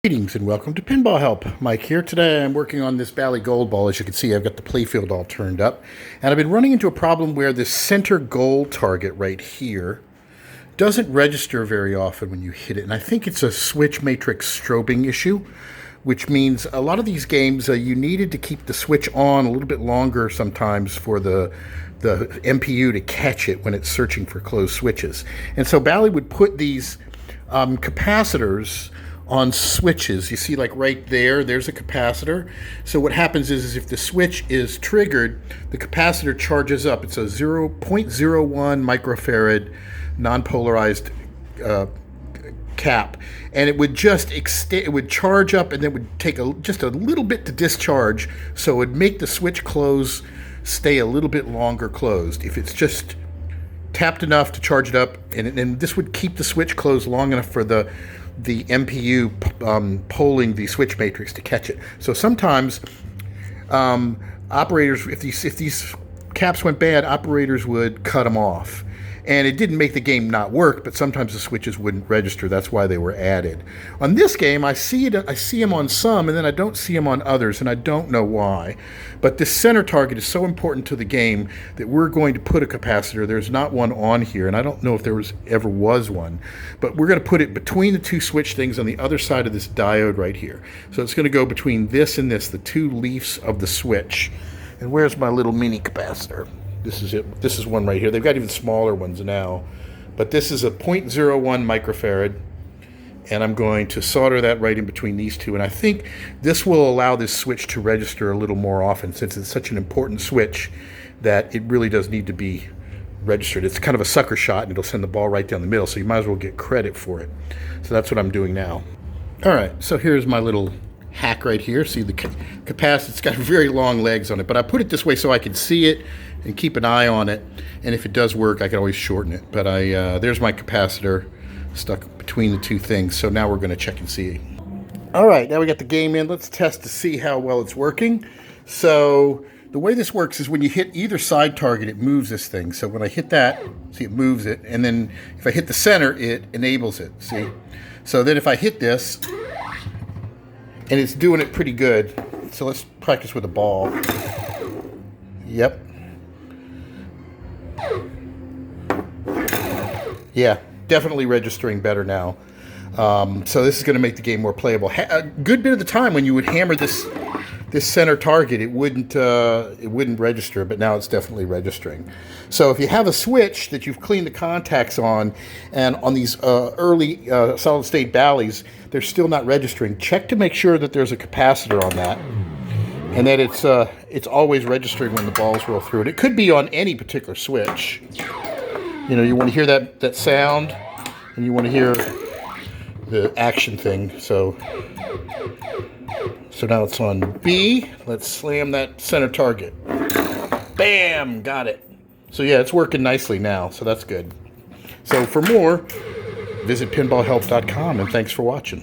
Greetings and welcome to Pinball Help. Mike here. Today I'm working on this Bally Gold Ball. As you can see, I've got the playfield all turned up. And I've been running into a problem where this center goal target right here doesn't register very often when you hit it. And I think it's a switch matrix strobing issue, which means a lot of these games you needed to keep the switch on a little bit longer sometimes for the MPU to catch it when it's searching for closed switches. And so Bally would put these capacitors on switches. You see, like right there's a capacitor. So what happens is if the switch is triggered, the capacitor charges up. It's a 0.01 microfarad non-polarized cap, and it would just extend, it would charge up, and then would take just a little bit to discharge, so it would make the switch close stay a little bit longer closed. If it's just tapped enough to charge it up, and this would keep the switch closed long enough for the MPU polling the switch matrix to catch it. So sometimes operators, if these caps went bad, operators would cut them off. And it didn't make the game not work, but sometimes the switches wouldn't register. That's why they were added. On this game, I see them on some, and then I don't see them on others, and I don't know why. But this center target is so important to the game that we're going to put a capacitor. There's not one on here, and I don't know if there ever was one. But we're going to put it between the two switch things on the other side of this diode right here. So it's going to go between this and this, the two leaves of the switch. And where's my little mini capacitor? This is it. This is one right here. They've got even smaller ones now. But this is a 0.01 microfarad. And I'm going to solder that right in between these two. And I think this will allow this switch to register a little more often, since it's such an important switch that it really does need to be registered. It's kind of a sucker shot, and it'll send the ball right down the middle, so you might as well get credit for it. So that's what I'm doing now. All right, so here's my little hack right here. See the capacitor, it's got very long legs on it, but I put it this way so I can see it and keep an eye on it, and if it does work, I can always shorten it. But there's my capacitor stuck between the two things, so now we're going to check and see. All right, now we got the game in. Let's test to see how well it's working. So the way this works is when you hit either side target, it moves this thing. So when I hit that, see, it moves it, and then if I hit the center, it enables it, see? So then if I hit this, and it's doing it pretty good. So let's practice with a ball. Yep. Yeah, definitely registering better now. So this is going to make the game more playable. A good bit of the time when you would hammer this center target, it wouldn't register, but now it's definitely registering. So if you have a switch that you've cleaned the contacts on, and on these early solid-state Bally's, they're still not registering, check to make sure that there's a capacitor on that, and that it's always registering when the balls roll through it. It could be on any particular switch. You know, you want to hear that sound, and you want to hear the action thing. So now it's on B. Let's slam that center target. Bam! Got it. So yeah, it's working nicely now, so that's good. So for more, visit pinballhelp.com, and thanks for watching.